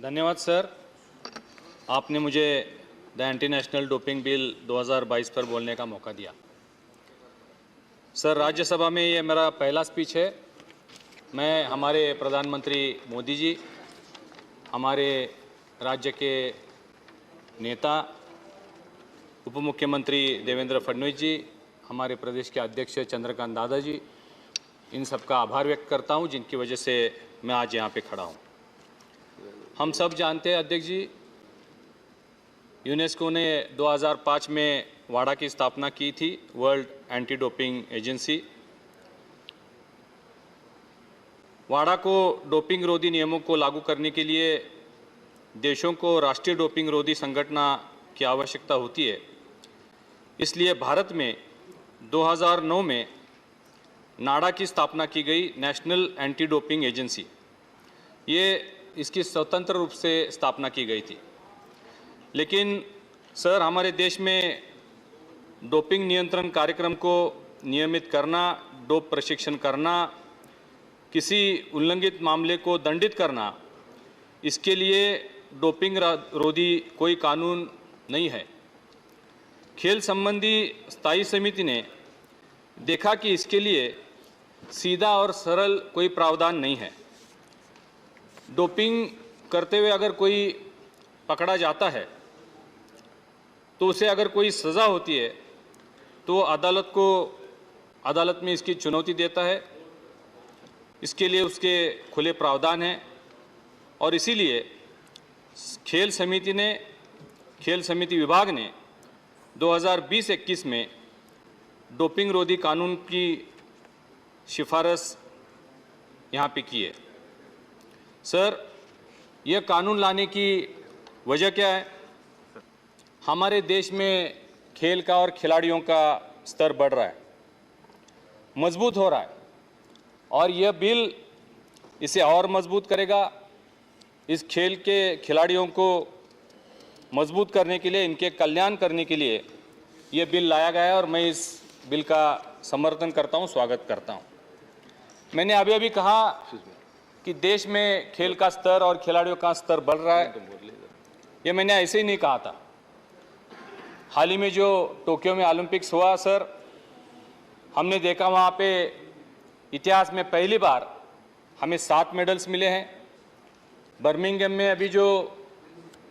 धन्यवाद सर, आपने मुझे the anti national doping bill 2022 पर बोलने का मौका दिया। सर, राज्यसभा में ये मेरा पहला स्पीच है। मैं हमारे प्रधानमंत्री मोदी जी, हमारे राज्य के नेता उप मुख्यमंत्री देवेंद्र फडणवीस जी, हमारे प्रदेश के अध्यक्ष चंद्रकांत दादाजी, इन सब का आभार व्यक्त करता हूं, जिनकी वजह से मैं आज यहाँ पे खड़ा हूं। हम सब जानते हैं अध्यक्ष जी, यूनेस्को ने 2005 में वाडा की स्थापना की थी, वर्ल्ड एंटी डोपिंग एजेंसी। वाडा को डोपिंग रोधी नियमों को लागू करने के लिए देशों को राष्ट्रीय डोपिंग रोधी संगठन की आवश्यकता होती है। इसलिए भारत में 2009 में नाडा की स्थापना की गई, नेशनल एंटी डोपिंग एजेंसी। इसकी स्वतंत्र रूप से स्थापना की गई थी। लेकिन सर, हमारे देश में डोपिंग नियंत्रण कार्यक्रम को नियमित करना, डोप प्रशिक्षण करना, किसी उल्लंघित मामले को दंडित करना, इसके लिए डोपिंग रोधी कोई कानून नहीं है। खेल संबंधी स्थायी समिति ने देखा कि इसके लिए सीधा और सरल कोई प्रावधान नहीं है। डोपिंग करते हुए अगर कोई पकड़ा जाता है तो उसे अगर कोई सज़ा होती है तो अदालत में इसकी चुनौती देता है। इसके लिए उसके खुले प्रावधान हैं और इसीलिए खेल समिति विभाग ने 2020-21 में डोपिंग रोधी कानून की सिफारिश यहाँ पे की है। सर, यह कानून लाने की वजह क्या है? हमारे देश में खेल का और खिलाड़ियों का स्तर बढ़ रहा है, मजबूत हो रहा है और यह बिल इसे और मजबूत करेगा। इस खेल के खिलाड़ियों को मजबूत करने के लिए, इनके कल्याण करने के लिए यह बिल लाया गया है और मैं इस बिल का समर्थन करता हूं, स्वागत करता हूं। मैंने अभी कहा कि देश में खेल का स्तर और खिलाड़ियों का स्तर बढ़ रहा है, ये मैंने ऐसे ही नहीं कहा था। हाल ही में जो टोक्यो में ओलंपिक्स हुआ सर, हमने देखा वहाँ पे इतिहास में पहली बार हमें 7 मेडल्स मिले हैं। बर्मिंघम में अभी जो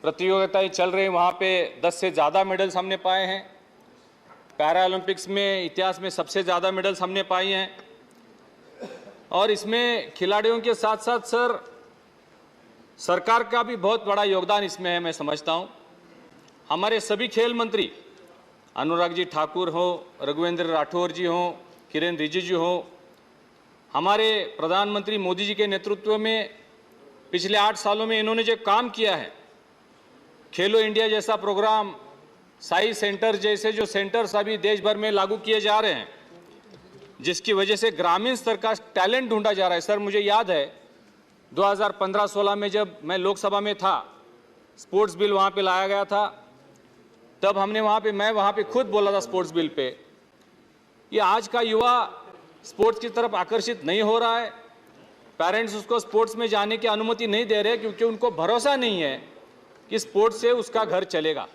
प्रतियोगिताएं चल रही हैं वहाँ पे 10 से ज़्यादा मेडल्स हमने पाए हैं। पैरा ओलंपिक्स में इतिहास में सबसे ज़्यादा मेडल्स हमने पाए हैं और इसमें खिलाड़ियों के साथ साथ सर सरकार का भी बहुत बड़ा योगदान इसमें है, मैं समझता हूँ। हमारे सभी खेल मंत्री, अनुराग जी ठाकुर हो, रघुवेंद्र राठौर जी हो, किरेन रिजिजू हो, हमारे प्रधानमंत्री मोदी जी के नेतृत्व में पिछले 8 सालों में इन्होंने जो काम किया है, खेलो इंडिया जैसा प्रोग्राम, साई सेंटर जैसे जो सेंटर्स अभी देश भर में लागू किए जा रहे हैं, जिसकी वजह से ग्रामीण स्तर का टैलेंट ढूंढा जा रहा है। सर, मुझे याद है 2015-16 में जब मैं लोकसभा में था, स्पोर्ट्स बिल वहाँ पे लाया गया था, तब मैं वहाँ पे खुद बोला था स्पोर्ट्स बिल पे, ये आज का युवा स्पोर्ट्स की तरफ आकर्षित नहीं हो रहा है। पेरेंट्स उसको स्पोर्ट्स में जाने की अनुमति नहीं दे रहे क्योंकि उनको भरोसा नहीं है कि स्पोर्ट्स से उसका घर चलेगा,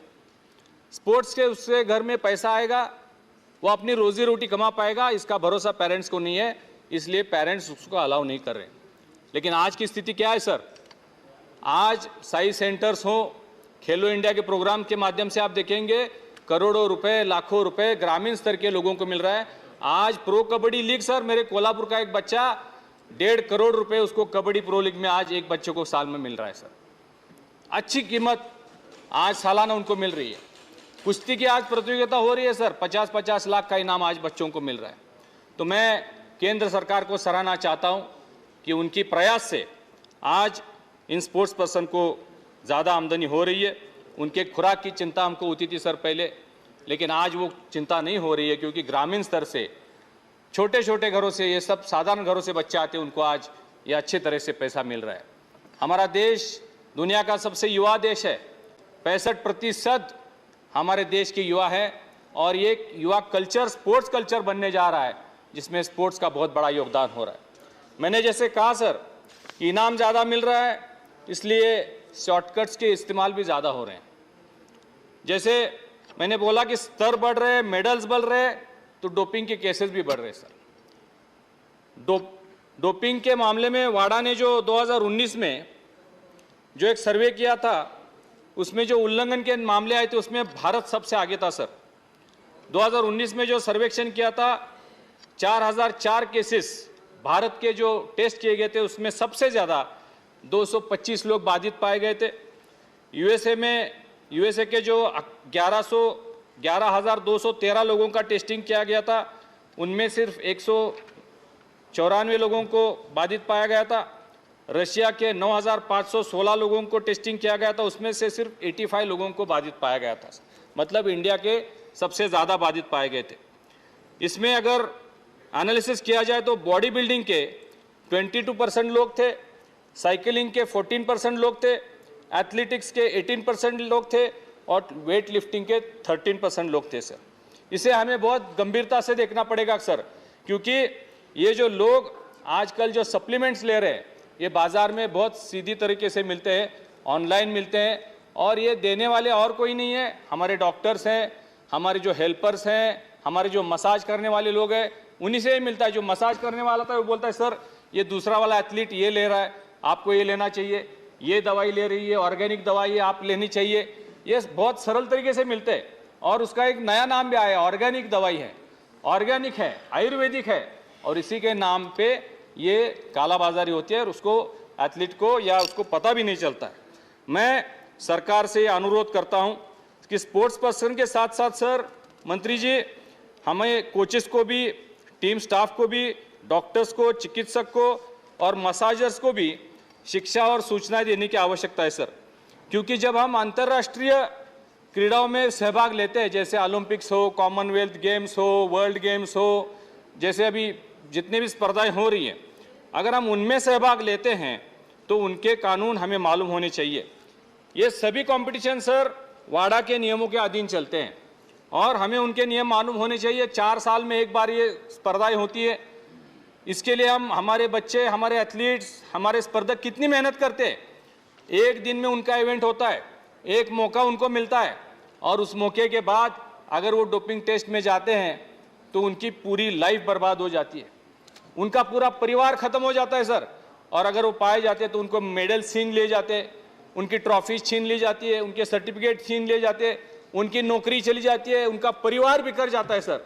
स्पोर्ट्स से उसके घर में पैसा आएगा, वो अपनी रोजी रोटी कमा पाएगा, इसका भरोसा पेरेंट्स को नहीं है, इसलिए पेरेंट्स उसको अलाउ नहीं कर रहे। लेकिन आज की स्थिति क्या है सर? आज साई सेंटर्स हो, खेलो इंडिया के प्रोग्राम के माध्यम से आप देखेंगे करोड़ों रुपए, लाखों रुपए ग्रामीण स्तर के लोगों को मिल रहा है। आज प्रो कबड्डी लीग सर, मेरे कोल्हापुर का एक बच्चा 1.5 करोड़ रुपए उसको कबड्डी प्रो लीग में आज एक बच्चे को साल में मिल रहा है सर। अच्छी कीमत आज सालाना उनको मिल रही है। कुश्ती की आज प्रतियोगिता हो रही है सर, 50-50 लाख का इनाम आज बच्चों को मिल रहा है। तो मैं केंद्र सरकार को सराहना चाहता हूं कि उनकी प्रयास से आज इन स्पोर्ट्स पर्सन को ज़्यादा आमदनी हो रही है। उनके खुराक की चिंता हमको होती थी सर पहले, लेकिन आज वो चिंता नहीं हो रही है क्योंकि ग्रामीण स्तर से छोटे छोटे घरों से, ये सब साधारण घरों से बच्चे आते हैं, उनको आज ये अच्छे तरह से पैसा मिल रहा है। हमारा देश दुनिया का सबसे युवा देश है, 65% हमारे देश के युवा है और ये युवा कल्चर स्पोर्ट्स कल्चर बनने जा रहा है जिसमें स्पोर्ट्स का बहुत बड़ा योगदान हो रहा है। मैंने जैसे कहा सर, इनाम ज़्यादा मिल रहा है, इसलिए शॉर्टकट्स के इस्तेमाल भी ज़्यादा हो रहे हैं। जैसे मैंने बोला कि स्तर बढ़ रहे हैं, मेडल्स बढ़ रहे हैं, तो डोपिंग के केसेस भी बढ़ रहे हैं सर। डोपिंग के मामले में वाडा ने जो 2019 में जो एक सर्वे किया था, उसमें जो उल्लंघन के मामले आए थे उसमें भारत सबसे आगे था सर। 2019 में जो सर्वेक्षण किया था, 4004 केसेस भारत के जो टेस्ट किए गए थे उसमें सबसे ज़्यादा 225 लोग बाधित पाए गए थे। यूएसए के जो 11,213 लोगों का टेस्टिंग किया गया था, उनमें सिर्फ 194 लोगों को बाधित पाया गया था। रशिया के 9,516 लोगों को टेस्टिंग किया गया था, उसमें से सिर्फ 85 लोगों को बाधित पाया गया था। मतलब इंडिया के सबसे ज़्यादा बाधित पाए गए थे। इसमें अगर एनालिसिस किया जाए तो बॉडी बिल्डिंग के 22% लोग थे, साइकिलिंग के 14% लोग थे, एथलेटिक्स के 18% लोग थे और वेट लिफ्टिंग के 13% लोग थे सर। इसे हमें बहुत गंभीरता से देखना पड़ेगा सर, क्योंकि ये जो लोग आजकल जो सप्लीमेंट्स ले रहे हैं ये बाज़ार में बहुत सीधी तरीके से मिलते हैं, ऑनलाइन मिलते हैं, और ये देने वाले और कोई नहीं है, हमारे डॉक्टर्स हैं, हमारे जो हेल्पर्स हैं, हमारे जो मसाज करने वाले लोग हैं, उन्हीं से ही मिलता है। जो मसाज करने वाला था वो बोलता है सर ये दूसरा वाला एथलीट ये ले रहा है, आपको ये लेना चाहिए, ये दवाई ले रही है, ऑर्गेनिक दवाई है, आप लेनी चाहिए। ये बहुत सरल तरीके से मिलते हैं और उसका एक नया नाम भी आया, ऑर्गेनिक दवाई है, ऑर्गेनिक है, आयुर्वेदिक है, और इसी के नाम पे ये कालाबाजारी होती है और उसको एथलीट को या उसको पता भी नहीं चलता है। मैं सरकार से अनुरोध करता हूं कि स्पोर्ट्स पर्सन के साथ साथ सर मंत्री जी, हमें कोचेस को भी, टीम स्टाफ को भी, डॉक्टर्स को, चिकित्सक को और मसाजर्स को भी शिक्षा और सूचनाएं देने की आवश्यकता है सर। क्योंकि जब हम अंतर्राष्ट्रीय क्रीड़ाओं में सहभाग लेते हैं, जैसे ओलंपिक्स हो, कॉमनवेल्थ गेम्स हो, वर्ल्ड गेम्स हो, जैसे अभी जितनी भी स्पर्धाएं हो रही हैं, अगर हम उनमें सहभाग लेते हैं तो उनके कानून हमें मालूम होने चाहिए। ये सभी कंपटीशन सर वाडा के नियमों के अधीन चलते हैं और हमें उनके नियम मालूम होने चाहिए। 4 साल में एक बार ये स्पर्धाएं होती है, इसके लिए हमारे बच्चे, हमारे एथलीट्स, हमारे स्पर्धक कितनी मेहनत करते हैं। एक दिन में उनका इवेंट होता है, एक मौका उनको मिलता है, और उस मौके के बाद अगर वो डोपिंग टेस्ट में जाते हैं तो उनकी पूरी लाइफ बर्बाद हो जाती है, उनका पूरा परिवार खत्म हो जाता है सर। और अगर वो पाए जाते हैं तो उनको मेडल छीन लिए जाते हैं, उनकी ट्रॉफी छीन ली जाती है, उनके सर्टिफिकेट छीन लिए जाते हैं, उनकी नौकरी चली जाती है, उनका परिवार बिखर जाता है सर।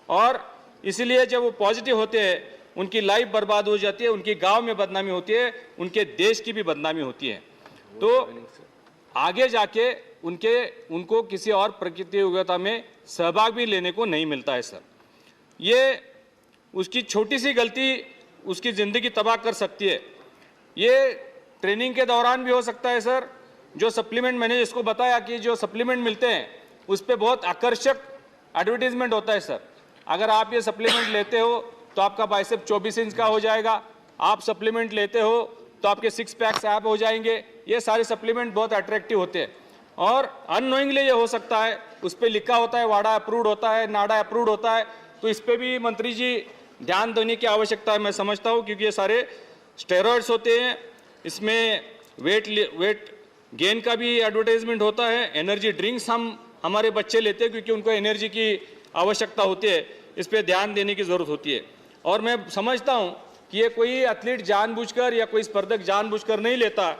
और इसलिए जब वो पॉजिटिव होते हैं उनकी लाइफ बर्बाद हो जाती है, उनकी गांव में बदनामी होती है, उनके देश की भी बदनामी होती है। तो आगे जाके उनको किसी और प्रतियोगिता में सहभाग भी लेने को नहीं मिलता है सर। ये उसकी छोटी सी गलती उसकी ज़िंदगी तबाह कर सकती है। ये ट्रेनिंग के दौरान भी हो सकता है सर। जो सप्लीमेंट मैंने इसको बताया कि जो सप्लीमेंट मिलते हैं उस पर बहुत आकर्षक एडवर्टीजमेंट होता है सर। अगर आप ये सप्लीमेंट लेते हो तो आपका बाइसेप 24 इंच का हो जाएगा, आप सप्लीमेंट लेते हो तो आपके 6 पैक्स ऐप हो जाएंगे। ये सारे सप्लीमेंट बहुत अट्रैक्टिव होते हैं और अननोइंगली ये हो सकता है, उस पर लिखा होता है वाडा अप्रूव्ड होता है, नाडा अप्रूव्ड होता है। तो इस पर भी मंत्री जी ध्यान देने की आवश्यकता है, मैं समझता हूँ, क्योंकि ये सारे स्टेरॉइड्स होते हैं। इसमें वेट गेन का भी एडवर्टाइजमेंट होता है। एनर्जी ड्रिंक्स हमारे बच्चे लेते हैं क्योंकि उनको एनर्जी की आवश्यकता होती है, इस पर ध्यान देने की ज़रूरत होती है। और मैं समझता हूँ कि ये कोई एथलीट जानबूझकर या कोई स्पर्धक जानबूझकर नहीं लेता,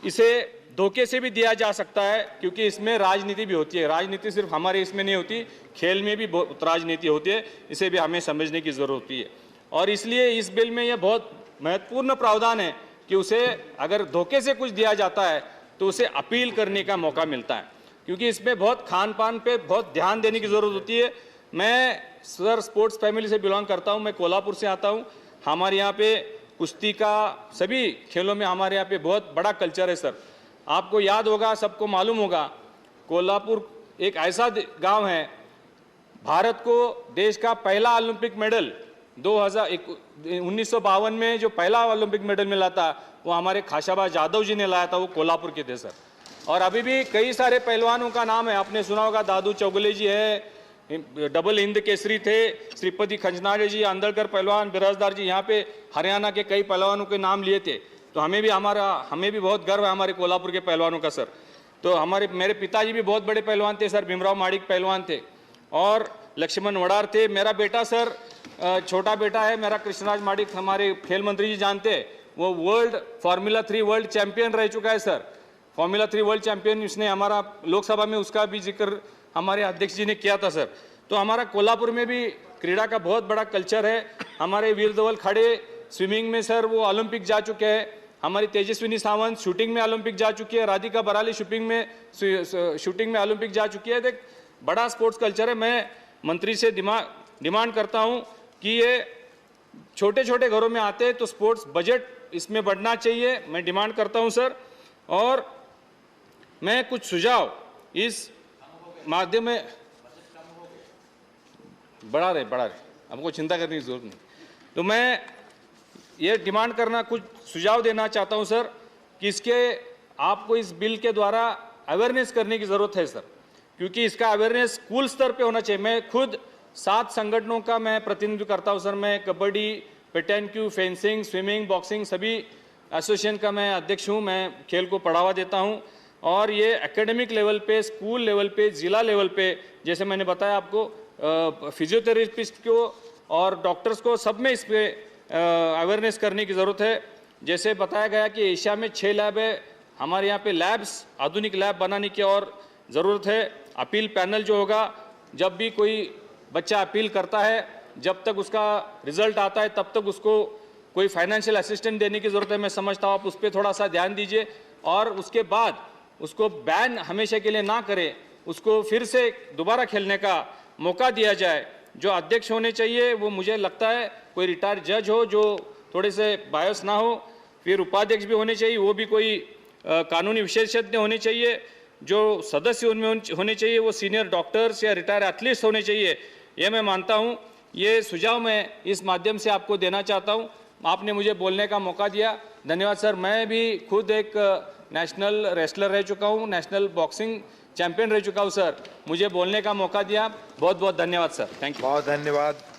इसे धोखे से भी दिया जा सकता है, क्योंकि इसमें राजनीति भी होती है। राजनीति सिर्फ हमारे इसमें नहीं होती, खेल में भी बहुत राजनीति होती है, इसे भी हमें समझने की ज़रूरत होती है। और इसलिए इस बिल में यह बहुत महत्वपूर्ण प्रावधान है कि उसे अगर धोखे से कुछ दिया जाता है तो उसे अपील करने का मौका मिलता है, क्योंकि इसमें बहुत खान पान पे बहुत ध्यान देने की ज़रूरत होती है। मैं सर स्पोर्ट्स फैमिली से बिलोंग करता हूँ, मैं कोल्हापुर से आता हूँ। हमारे यहाँ पे कुश्ती का, सभी खेलों में हमारे यहाँ पे बहुत बड़ा कल्चर है सर। आपको याद होगा, सबको मालूम होगा, कोल्हापुर एक ऐसा गांव है, भारत को देश का पहला ओलंपिक मेडल 1952 में जो पहला ओलंपिक मेडल मिला था वो हमारे खाशाबा जादव जी ने लाया था, वो कोल्हापुर के थे सर। और अभी भी कई सारे पहलवानों का नाम है, आपने सुना होगा, दादू चौगुले जी है, डबल हिंद केसरी थे, श्रीपति खंजनारे जी, अंदरकर पहलवान, बिराजदार जी, यहाँ पे हरियाणा के कई पहलवानों के नाम लिए थे। तो हमें भी बहुत गर्व है हमारे कोल्हापुर के पहलवानों का सर। तो मेरे पिताजी भी बहुत बड़े पहलवान थे सर, भीमराव माडिक पहलवान थे और लक्ष्मण वडार थे। मेरा बेटा सर, छोटा बेटा है मेरा कृष्णराज माडिक, हमारे खेल मंत्री जी जानते हैं, वो फार्मूला 3 वर्ल्ड चैंपियन रह चुका है सर। फार्मूला 3 वर्ल्ड चैंपियन उसने हमारा लोकसभा में उसका भी जिक्र हमारे अध्यक्ष जी ने किया था सर। तो हमारा कोल्हापुर में भी क्रीड़ा का बहुत बड़ा कल्चर है। हमारे वीर धवल खड़े स्विमिंग में सर वो ओलंपिक जा चुके हैं। हमारी तेजस्विनी सावंत शूटिंग में ओलंपिक जा चुकी है। राधिका बराली शूटिंग में ओलंपिक जा चुकी है। एक बड़ा स्पोर्ट्स कल्चर है। मैं मंत्री से डिमांड करता हूं कि ये छोटे छोटे घरों में आते हैं तो स्पोर्ट्स बजट इसमें बढ़ना चाहिए, मैं डिमांड करता हूं सर। और मैं कुछ सुझाव इस माध्यम में बढ़ा रहे हमको चिंता करने की जरूरत नहीं। तो मैं ये डिमांड करना, कुछ सुझाव देना चाहता हूं सर कि आपको इस बिल के द्वारा अवेयरनेस करने की ज़रूरत है सर, क्योंकि इसका अवेयरनेस स्कूल स्तर पे होना चाहिए। मैं खुद 7 संगठनों का मैं प्रतिनिधित्व करता हूं सर। मैं कबड्डी, पेटेंक्यू, फेंसिंग, स्विमिंग, बॉक्सिंग सभी एसोसिएशन का मैं अध्यक्ष हूं। मैं खेल को बढ़ावा देता हूं और ये एकेडमिक लेवल पे, स्कूल लेवल पे, जिला लेवल पे, जैसे मैंने बताया आपको, फिजियोथेरेपिस्ट को और डॉक्टर्स को सब में इस पे अवेयरनेस करने की ज़रूरत है। जैसे बताया गया कि एशिया में 6 लैब है, हमारे यहाँ पे लैब्स, आधुनिक लैब बनाने की और ज़रूरत है। अपील पैनल जो होगा, जब भी कोई बच्चा अपील करता है, जब तक उसका रिजल्ट आता है तब तक उसको कोई फाइनेंशियल असिस्टेंट देने की ज़रूरत है। मैं समझता हूँ आप उस पर थोड़ा सा ध्यान दीजिए और उसके बाद उसको बैन हमेशा के लिए ना करें, उसको फिर से दोबारा खेलने का मौका दिया जाए। जो अध्यक्ष होने चाहिए वो मुझे लगता है कोई रिटायर्ड जज हो जो थोड़े से बायस ना हो। फिर उपाध्यक्ष भी होने चाहिए, वो भी कोई कानूनी विशेषज्ञ होने चाहिए। जो सदस्य उनमें होने चाहिए वो सीनियर डॉक्टर्स या रिटायर्ड एथलीट्स होने चाहिए। ये मैं मानता हूँ। ये सुझाव मैं इस माध्यम से आपको देना चाहता हूँ। आपने मुझे बोलने का मौका दिया, धन्यवाद सर। मैं भी खुद एक नेशनल रेसलर रह चुका हूँ, नेशनल बॉक्सिंग चैंपियन रह चुका हूँ सर। मुझे बोलने का मौका दिया, बहुत बहुत धन्यवाद सर। Thank you. बहुत धन्यवाद।